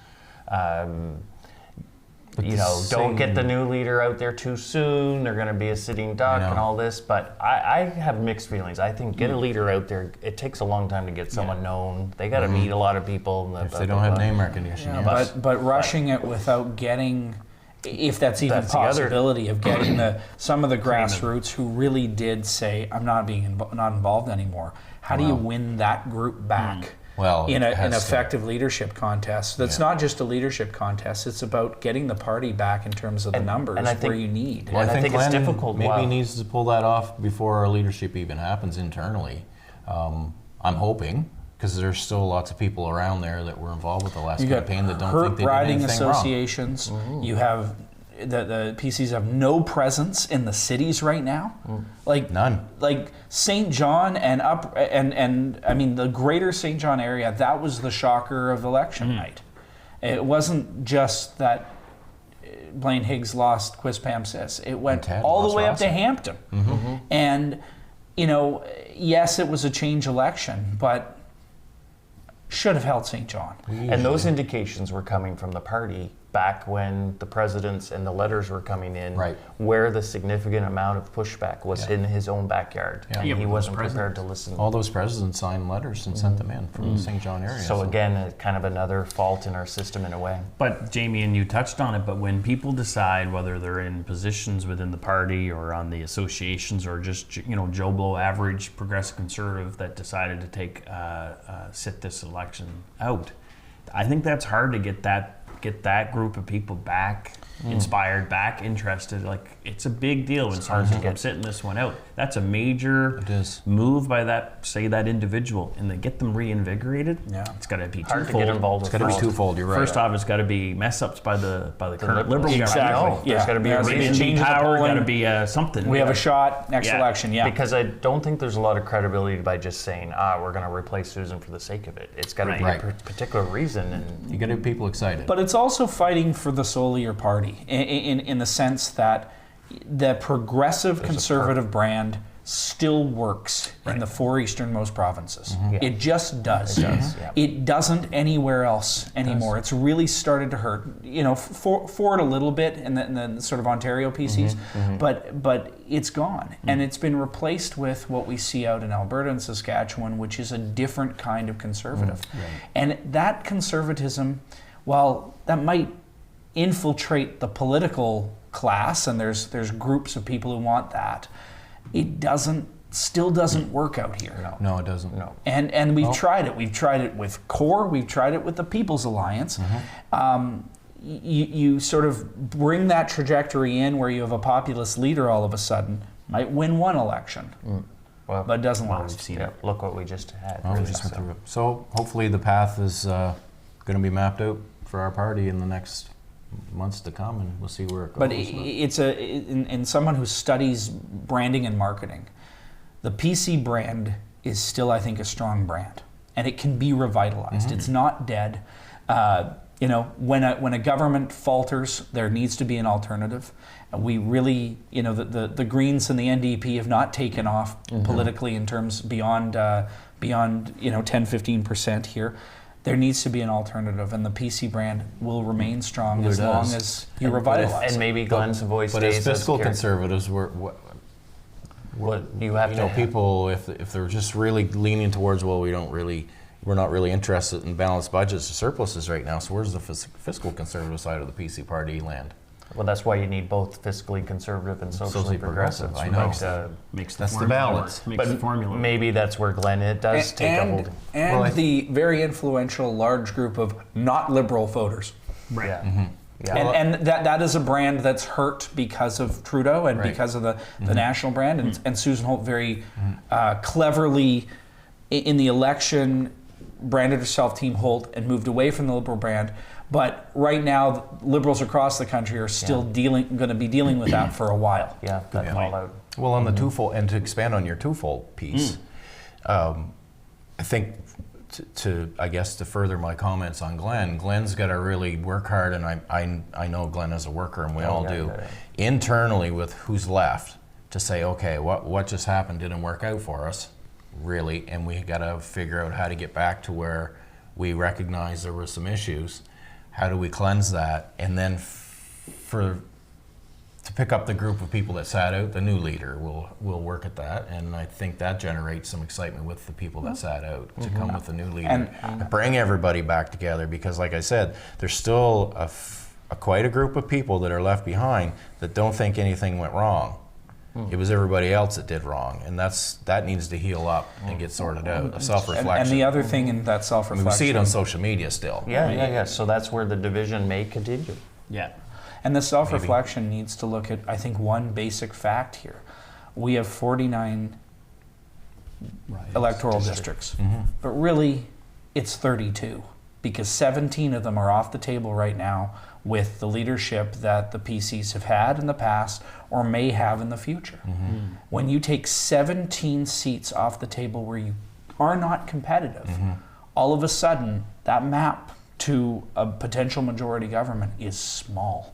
Don't get the new leader out there too soon. They're going to be a sitting duck and all this. But I have mixed feelings. I think get a leader out there. It takes a long time to get someone known. They got to meet a lot of people. if they don't have name recognition, Yeah, yes. but rushing it without getting, if that's even a That's the other- possibility of getting some of the grassroots who really did say, I'm not not involved anymore. How do you win that group back? Well, in it an has to- effective leadership contest. That's not just a leadership contest. It's about getting the party back in terms of the numbers and I think- where you need. And I think it's Glenn difficult. Maybe Wow. needs to pull that off before our leadership even happens internally. I'm hoping, because there's still lots of people around there that were involved with the last You got campaign that don't hurt think they did riding anything wrong. associations. You have the PCs have no presence in the cities right now. Like None. Like St. John and I mean the greater St. John area. That was the shocker of election night. It wasn't just that Blaine Higgs lost Quispamsis. It went Ted all the lost way up to Rosser. Hampton. And yes, it was a change election, but should have held St. John. And those indications were coming from the party back when the presidents and the letters were coming in, Right. where the significant amount of pushback was in his own backyard. Yeah. And Yeah, he but wasn't those prepared to listen. All those presidents signed letters and sent them in from the St. John area. So again, kind of another fault in our system in a way. But Jamie, and you touched on it, but when people decide whether they're in positions within the party or on the associations or just Joe Blow average progressive conservative that decided to sit this election out, I think that's hard to get that group of people back inspired, back interested. Like, it's a big deal when someone says, I'm sitting this one out. That's a major It is. move by that individual, and to get them reinvigorated. Yeah. It's got to be Hard to twofold. get involved it's with got to be all. toofold. You're right. First off, it's got to be mess ups by the current Liberal Liberals. government. No, there's got to be a There's reason. change of the Power, got to polling. be something. We have a shot next Yeah. election. Yeah. Because I don't think there's a lot of credibility by just saying, we're going to replace Susan for the sake of it. It's got to be Right. a particular reason. And You got to have people excited. But it's also fighting for the soul of your party in the sense that the progressive conservative brand still works in the 4 easternmost provinces. Yeah. It just does. It does, yeah. It doesn't anywhere else anymore. It's really started to hurt. You know, for it a little bit in the sort of Ontario PCs, but it's gone. And it's been replaced with what we see out in Alberta and Saskatchewan, which is a different kind of conservative. And that conservatism, while that might infiltrate the political class, and there's groups of people who want that, it still doesn't work out here. No, it doesn't. No. And we've tried it. We've tried it with Carr. We've tried it with the People's Alliance. You sort of bring that trajectory in where you have a populist leader all of a sudden, might win one election, Well, but it doesn't Well, last. we've seen yeah, it. look what we just had. Well, we just went through it. So hopefully the path is going to be mapped out for our party in the next months to come, and we'll see where it goes. But it's in someone who studies branding and marketing, the PC brand is still, I think, a strong brand, and it can be revitalized. It's not dead. You know, when a government falters, there needs to be an alternative. We really, you know, the Greens and the NDP have not taken off politically in terms beyond 10-15% here. There needs to be an alternative, and the PC brand will remain strong as long as you revitalize And it. maybe Glenn's voice But stays as fiscal character. conservatives, What you have to people, if they're just really leaning towards, well, we're not really interested in balanced budgets or surpluses right now. So where's the fiscal conservative side of the PC party land? Well, that's why you need both fiscally conservative and socially progressive. I know. Makes That's the formula balance. work. Makes the But formula work. maybe that's where Glenn does take a hold. And Well, the very influential large group of not liberal voters. Right. Yeah. Yeah. And that is a brand that's hurt because of Trudeau and because of the national brand. And Susan Holt very cleverly in the election branded herself Team Holt and moved away from the liberal brand. But right now, liberals across the country are still going to be dealing with that for a while. Yeah, that fallout. Well, on the twofold, and to expand on your twofold piece, I think to further my comments on Glenn's got to really work hard, and I know Glenn is a worker, and we all do, internally with who's left, to say, okay, what just happened didn't work out for us, really, and we got to figure out how to get back to where we recognize there were some issues. How do we cleanse that? And then to pick up the group of people that sat out, the new leader will work at that. And I think that generates some excitement with the people that sat out to come with the new leader and bring everybody back together. Because like I said, there's still quite a group of people that are left behind that don't think anything went wrong. It was everybody else that did wrong, and that needs to heal up and get sorted out. A self-reflection. And the other thing in that self-reflection, we see it on social media still. Yeah. So that's where the division may continue. Yeah. and the self-reflection needs to look at, I think, one basic fact here. We have 49 electoral districts, but really it's 32 because 17 of them are off the table right now with the leadership that the PCs have had in the past or may have in the future. When you take 17 seats off the table where you are not competitive, all of a sudden that map to a potential majority government is small.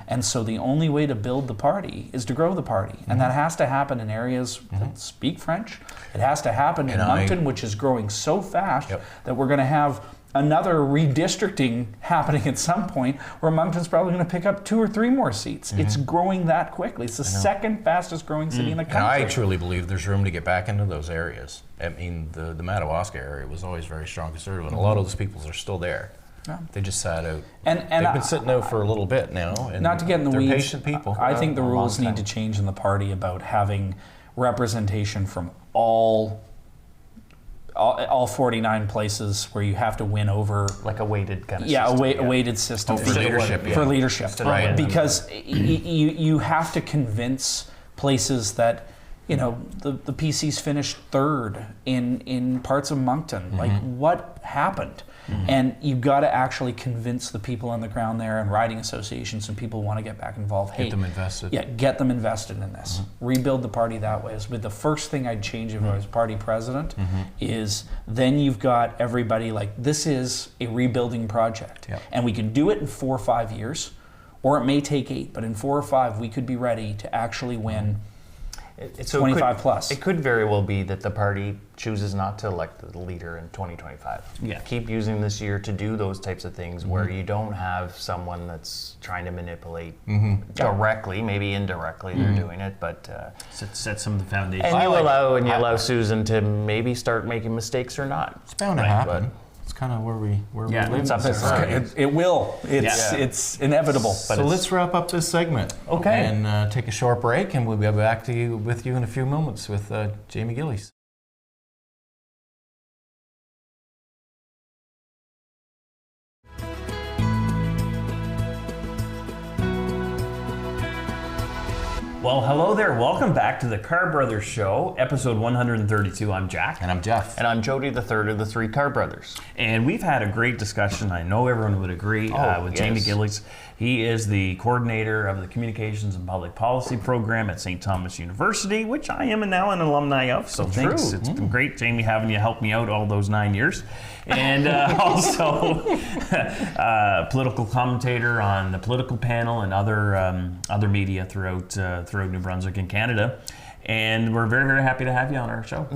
And so the only way to build the party is to grow the party. And that has to happen in areas that speak French. It has to happen in Moncton, which is growing so fast that we're going to have another redistricting happening at some point where Moncton's probably going to pick up 2 or 3 more seats. It's growing that quickly. It's the second fastest growing city in the country. And I truly believe there's room to get back into those areas. I mean, the Madawaska area was always very strong conservative, and a lot of those people are still there. They just sat out. And they've been sitting out for a little bit now. And not to get in the they're weeds, patient people. I think the rules need to change in the party about having representation from all 49 places where you have to win over. Like a weighted kind of Yeah, system. a weighted system for leadership, For leadership, Right. Because you have to convince places that, you know, the PCs finished 3rd in parts of Moncton. Like, what happened? And you've got to actually convince the people on the ground there and riding associations and people who want to get back involved. Get them invested. Yeah, get them invested in this. Rebuild the party that way. But the first thing I'd change if I was party president is then you've got everybody like, this is a rebuilding project. And we can do it in 4 or 5 years, or it may take 8, but in 4 or 5 we could be ready to actually win So 25 plus. It could very well be that the party chooses not to elect the leader in 2025. Yeah. Keep using this year to do those types of things where you don't have someone that's trying to manipulate directly, maybe indirectly they're doing it, but Set some of the foundations. and you allow Susan to maybe start making mistakes or not. It's bound to happen. It's kind of where we Yeah, live. it's up to her. It will. It's inevitable. So let's wrap up this segment. Okay. And take a short break, and we'll be back with you in a few moments with Jamie Gillies. Well, hello there. Welcome back to the Carr Brothers Show, episode 132. I'm Jack. And I'm Jeff. And I'm Jody, the third of the three Carr brothers. And we've had a great discussion. I know everyone would agree with Jamie yes. Gillies. He is the coordinator of the Communications and Public Policy program at St. Thomas University, which I am now an alumni of. So thanks. It's been great, Jamie, having you help me out all those 9 years. And also political commentator on the political panel and other media throughout New Brunswick and Canada. And we're very, very happy to have you on our show.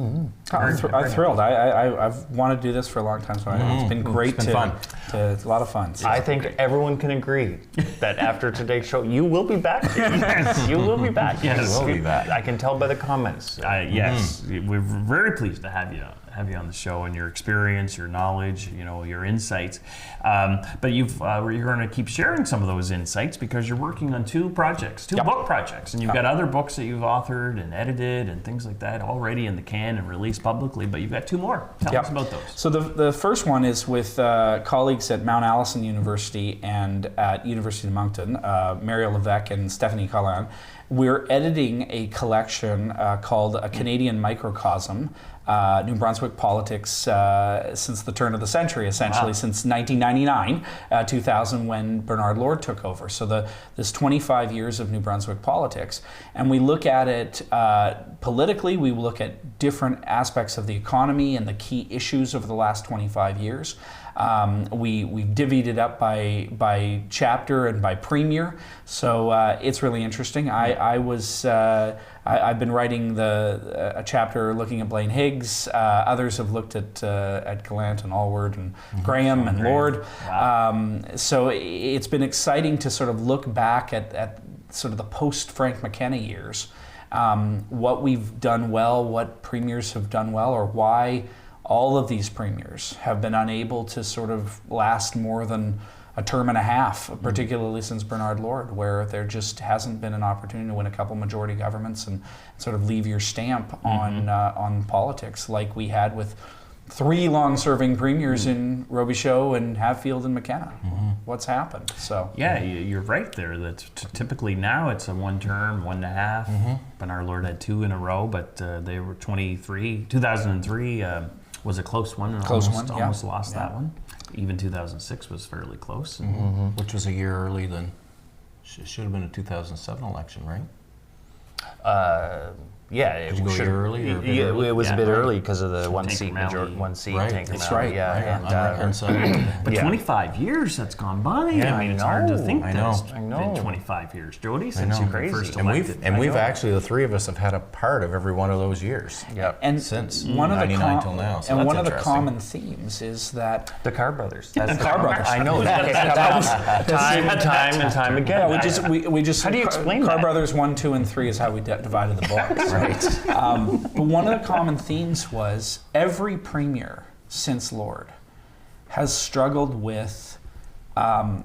I'm thrilled. I've wanted to do this for a long time, so it's been great. It's been fun. It's a lot of fun. I think everyone can agree that after today's show, you will be back. Yes, you will be back. Yes, we'll be back. I can tell by the comments. Yes, we're very pleased to have you on the show and your experience, your knowledge, your insights. But you're going to keep sharing some of those insights because you're working on two book projects, and you've got other books that you've authored and edited and things like that already in the can and released publicly. But you've got two more. Tell us about those. So the first one is with colleagues at Mount Allison University and at University of Moncton, Mario Levesque and Stephanie Collin. We're editing a collection called A Canadian Microcosm, New Brunswick politics since the turn of the century, essentially, since 1999, 2000, when Bernard Lord took over. So this 25 years of New Brunswick politics. And we look at it politically, we look at different aspects of the economy and the key issues over the last 25 years. We've divvied it up by chapter and by premier, so it's really interesting. I've been writing a chapter looking at Blaine Higgs. Others have looked at Gallant and Allward and Graham and Lord. Wow. So it's been exciting to sort of look back at sort of the post-Frank McKenna years, what we've done well, what premiers have done well, or why all of these premiers have been unable to sort of last more than a term and a half, particularly since Bernard Lord, where there just hasn't been an opportunity to win a couple majority governments and sort of leave your stamp on politics like we had with three long-serving premiers in Robichaud and Hatfield and McKenna. What's happened? So yeah, you're right there. That's typically now it's a one term, 1.5. Bernard Lord had two in a row, but they were 23. 2003 was a close one. And almost lost that one. Even 2006 was fairly close. Which was a year early then. Should have been a 2007 election, right? Yeah, it Did you go a should- year early or a bit early? It was a bit early because of the one Tank seat O'Malley. one seat. Right. Tank That's O'Malley, right. Yeah, But Yeah. 25 years that's gone by. Yeah, I mean, it's I hard to know. think I know. that it's I know. been 25 years, Jody, since know. you were Crazy. first And elected. we've actually, the three of us have had a part of every one of those years. Yeah. and Since one of the 99 till now, so and that's one of the interesting. common themes is that The Carr brothers. the Carr brothers. I know that. time and time again. we just How do you explain Carr that? Brothers 1, 2, and 3 is how we divided the books. Right. But one of the common themes was every premier since Lord has struggled with kind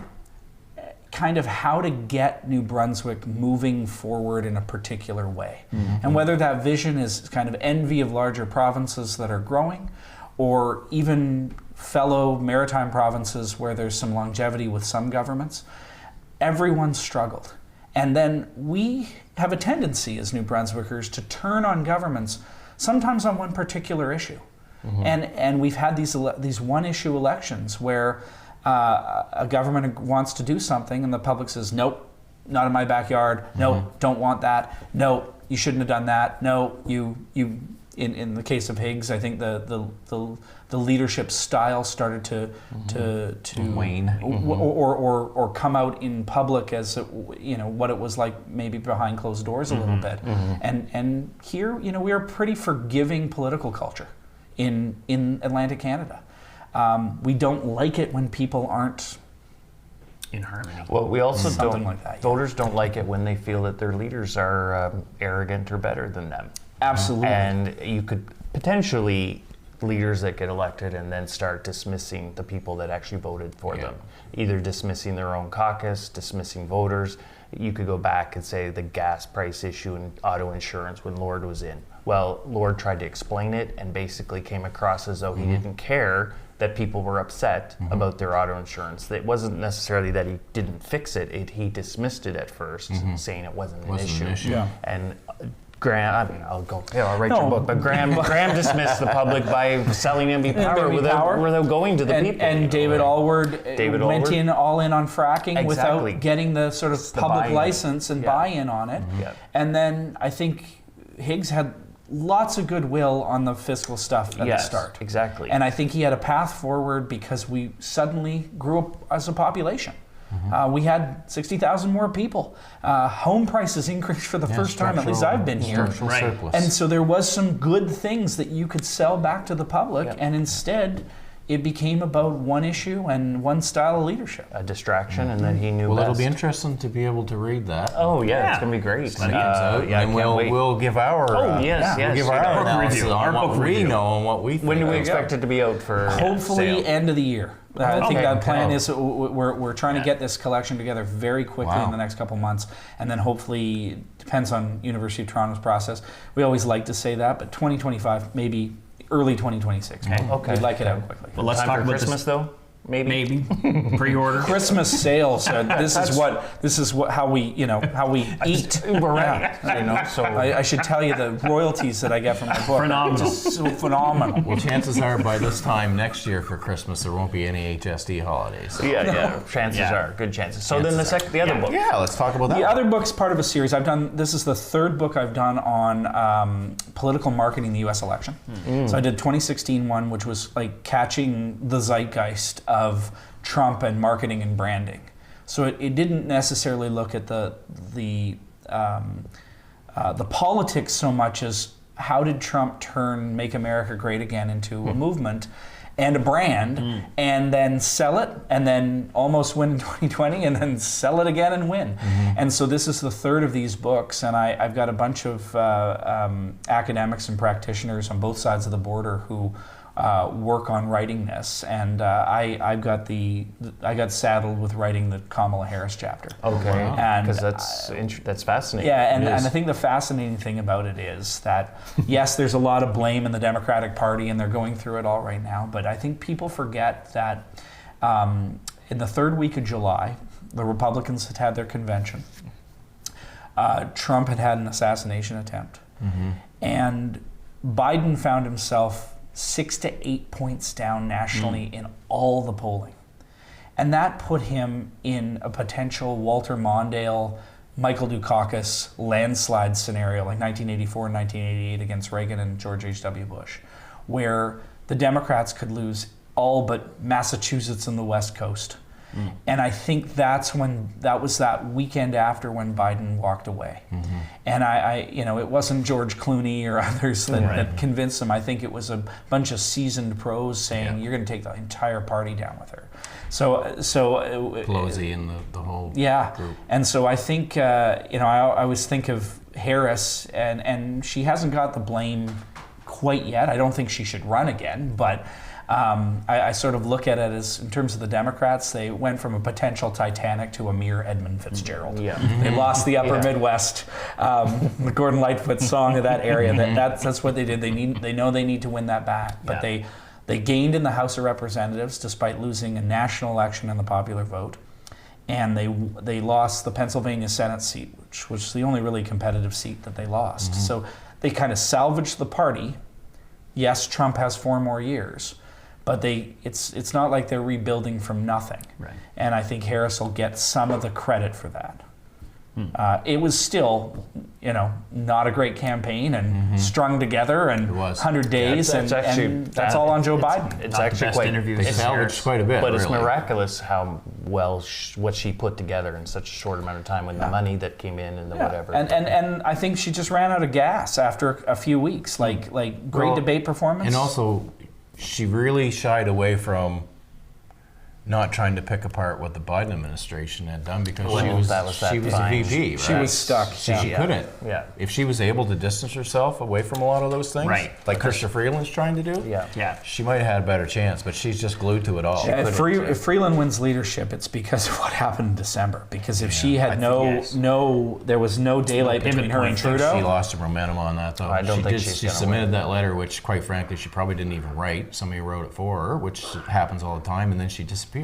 of how to get New Brunswick moving forward in a particular way. And whether that vision is kind of envy of larger provinces that are growing, or even fellow maritime provinces where there's some longevity with some governments, everyone struggled. And then we have a tendency as New Brunswickers to turn on governments sometimes on one particular issue. And we've had these one-issue elections where a government wants to do something and the public says, nope, not in my backyard. No, don't want that. No, you shouldn't have done that. No, in the case of Higgs, I think the leadership style started to wane, or come out in public as what it was like maybe behind closed doors a little bit. And here, we are a pretty forgiving political culture in Atlantic Canada. We don't like it when people aren't in harmony. Well, we also Something don't. like that, yeah. Voters don't like it when they feel that their leaders are arrogant or better than them. absolutely. And you could potentially leaders that get elected and then start dismissing the people that actually voted for them, either dismissing their own caucus, dismissing voters. You could go back and say the gas price issue and auto insurance when Lord was in. Well, Lord tried to explain it and basically came across as though he didn't care that people were upset about their auto insurance. It wasn't necessarily that he didn't fix it, he dismissed it at first, saying it wasn't an issue. Yeah. And Graham, I'll write your book, but Graham dismissed the public by selling NB Power without going to the people. And David Alward went all in on fracking without getting the sort of public license and buy-in on it. And then I think Higgs had lots of goodwill on the fiscal stuff at the start. Exactly. And I think he had a path forward because we suddenly grew up as a population. We had 60,000 more people. Home prices increased for the first time, at least I've been here. Surplus. And so there was some good things that you could sell back to the public, and instead it became about one issue and one style of leadership. A distraction, and then he knew Well, best. it'll be interesting to be able to read that. Oh yeah, it's gonna be great. When it comes out, yeah, and I can't wait. we'll give our Oh, yes, we'll yes. give our Book analysis review. on Our what book we review. know and what we think. When do we expect it to be out for Hopefully sale? end of the year. I think Okay. that plan is we're trying to get this collection together very quickly in the next couple months, and then hopefully, depends on University of Toronto's process. We always like to say that, but 2025, maybe early 2026. Okay. We'd like it out quickly. Well, let's Time talk for about Christmas though. Maybe. Pre-order. Christmas sales. This is how we eat. We're right. So I should tell you the royalties that I get from my book. Phenomenal. Just so phenomenal. Well, chances are by this time next year for Christmas there won't be any HSD holidays. chances are good chances. So then the other book. Yeah, let's talk about that. The other book's part of a series I've done. This is the third book I've done on political marketing the U.S. election. So I did 2016 one, which was like catching the zeitgeist of Trump and marketing and branding. So it didn't necessarily look at the politics so much as how did Trump turn Make America Great Again into a movement and a brand, and then sell it, and then almost win in 2020, and then sell it again and win. And so this is the third of these books, and I've got a bunch of academics and practitioners on both sides of the border who work on writing this, and I got saddled with writing the Kamala Harris chapter. Okay. And Because that's fascinating. yeah, and I think the fascinating thing about it is that, yes, there's a lot of blame in the Democratic Party, and they're going through it all right now, but I think people forget that in the third week of July, the Republicans had had their convention. Trump had had an assassination attempt, and Biden found himself 6 to 8 points down nationally in all the polling. And that put him in a potential Walter Mondale, Michael Dukakis landslide scenario like 1984 and 1988 against Reagan and George H.W. Bush, where the Democrats could lose all but Massachusetts and the West Coast. And I think that was that weekend after when Biden walked away. And it wasn't George Clooney or others that convinced him. I think it was a bunch of seasoned pros saying, you're going to take the entire party down with her. So Pelosi and the whole group. And so I think, I always think of Harris, and she hasn't got the blame quite yet. I don't think she should run again, but I sort of look at it as, in terms of the Democrats, they went from a potential Titanic to a mere Edmund Fitzgerald. They lost the upper Midwest, the Gordon Lightfoot song of that area. That's what they did. They know they need to win that back, but they gained in the House of Representatives despite losing a national election in the popular vote. And they lost the Pennsylvania Senate seat, which was the only really competitive seat that they lost. So they kind of salvaged the party. Yes, Trump has 4 more years, but it's not like they're rebuilding from nothing. And I think Harris will get some of the credit for that. It was still, not a great campaign and strung together and It was. 100 days, That's and actually- that's all on Joe Biden. It's Not the actually best quite interviews. They It's salvaged quite a bit, but it's really. miraculous how well what she put together in such a short amount of time with the money that came in and the whatever. And I think she just ran out of gas after a few weeks. Like great Well, debate performance. And also, she really shied away from not trying to pick apart what the Biden administration had done because Well, she was that was that a fine. VP, right? she was stuck. She yeah. couldn't. Yeah. If she was able to distance herself away from a lot of those things, Right. like Christopher Freeland's trying to do, Yeah. she might have had a better chance. But she's just glued to it all. Yeah, if Freeland wins leadership, it's because of what happened in December. Because if she had yes. there was no daylight pivot between her point. and I think Trudeau. she lost her momentum on that, though. I don't think she's she gonna submitted win. that letter, which, quite frankly, she probably didn't even write. Somebody wrote it for her, which happens all the time, and then she disappeared.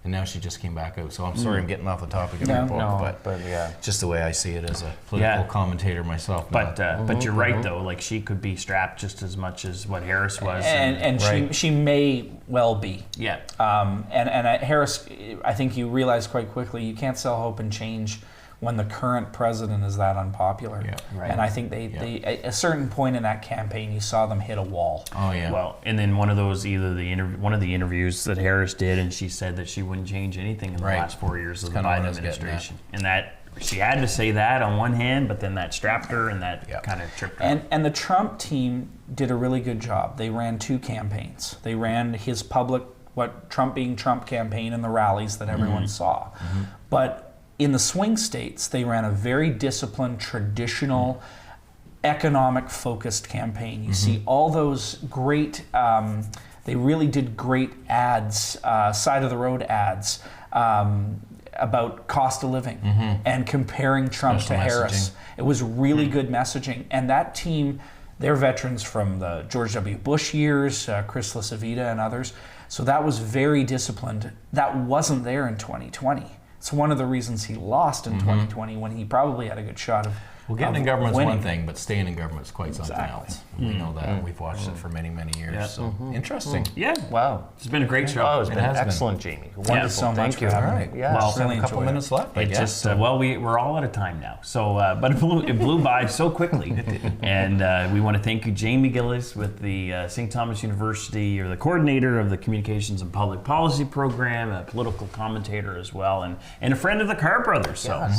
And now she just came back out. So I'm sorry I'm getting off the topic of your book, but yeah. just the way I see it as a political commentator myself. But you're right though. Like she could be strapped just as much as what Harris was. And Right. she may well be. yeah. And Harris, I think you realize quite quickly you can't sell hope and change when the current president is that unpopular. Yeah, right. And I think they at a certain point in that campaign, you saw them hit a wall. Oh yeah. Well, and then one of those, one of the interviews that Harris did, and she said that she wouldn't change anything in the Right. last 4 years of the kinda what I Biden was getting at. administration, and that she had to say that on one hand, but then that strapped her, and that Yeah. kind of tripped her. And the Trump team did a really good job. They ran 2 campaigns. They ran his public, what Trump being Trump campaign and the rallies that everyone saw. But in the swing states, they ran a very disciplined, traditional, economic-focused campaign. You see all those great, they really did great ads, side-of-the-road ads, about cost of living and comparing Trump Special to Harris. messaging. It was really good messaging. And that team, they're veterans from the George W. Bush years, Chris LaCivita and others. So that was very disciplined. That wasn't there in 2020. It's one of the reasons he lost in 2020 when he probably had a good shot of Well, getting of in government's winning. one thing, but staying in government's quite something Exactly. else. We know that. We've watched it for many, many years. Yeah. So interesting. Yeah. Wow. It's been a great show. Oh, it's been has been. excellent, Jamie. Wonderful. so much Thank for you. having All me. right. Yeah. Well, really a couple enjoyed it. minutes left. I It guess. just we're all out of time now. So, but it blew by so quickly, and we want to thank you, Jamie Gillies, with the St. Thomas University. You're the coordinator of the Communications and Public Policy program, a political commentator as well, and a friend of the Carr brothers. So,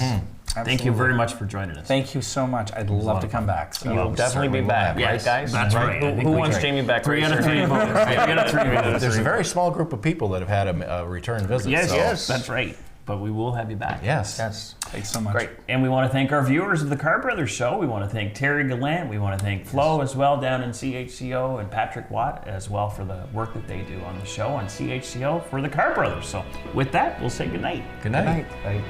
thank you very much for joining us. Thank you so much. I'd love to come back. So. You'll definitely be back, Yes, right, guys? that's right. I think Who we wants can. Jamie back? 3 out of 3 votes. 3 out of 3 votes. There's a very small group of people that have had a return visit. Yes, so. yes, that's right. But we will have you back. Yes. Yes. Thanks so much. Great. And we want to thank our viewers of the Carr Brothers Show. We want to thank Terry Gallant. We want to thank Flo as well down in CHCO, and Patrick Watt as well for the work that they do on the show on CHCO for the Carr Brothers. So with that, we'll say goodnight. Good night. Right.